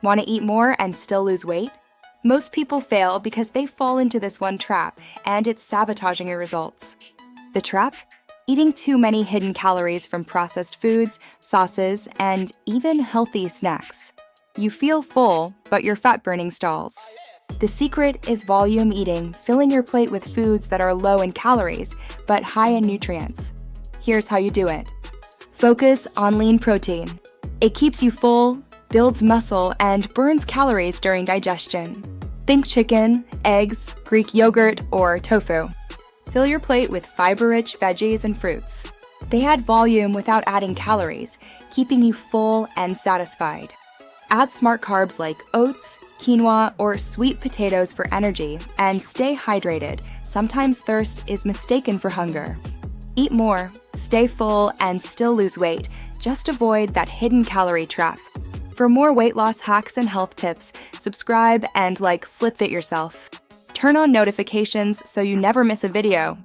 Want to eat more and still lose weight? Most people fail because they fall into this one trap, and it's sabotaging your results. The trap? Eating too many hidden calories from processed foods, sauces, and even healthy snacks. You feel full, but your fat burning stalls. The secret is volume eating, filling your plate with foods that are low in calories, but high in nutrients. Here's how you do it. Focus on lean protein. It keeps you full, builds muscle, and burns calories during digestion. Think chicken, eggs, Greek yogurt, or tofu. Fill your plate with fiber-rich veggies and fruits. They add volume without adding calories, keeping you full and satisfied. Add smart carbs like oats, quinoa, or sweet potatoes for energy, and stay hydrated. Sometimes thirst is mistaken for hunger. Eat more, stay full, and still lose weight. Just avoid that hidden calorie trap. For more weight loss hacks and health tips, subscribe and like FlipFit yourself. Turn on notifications so you never miss a video.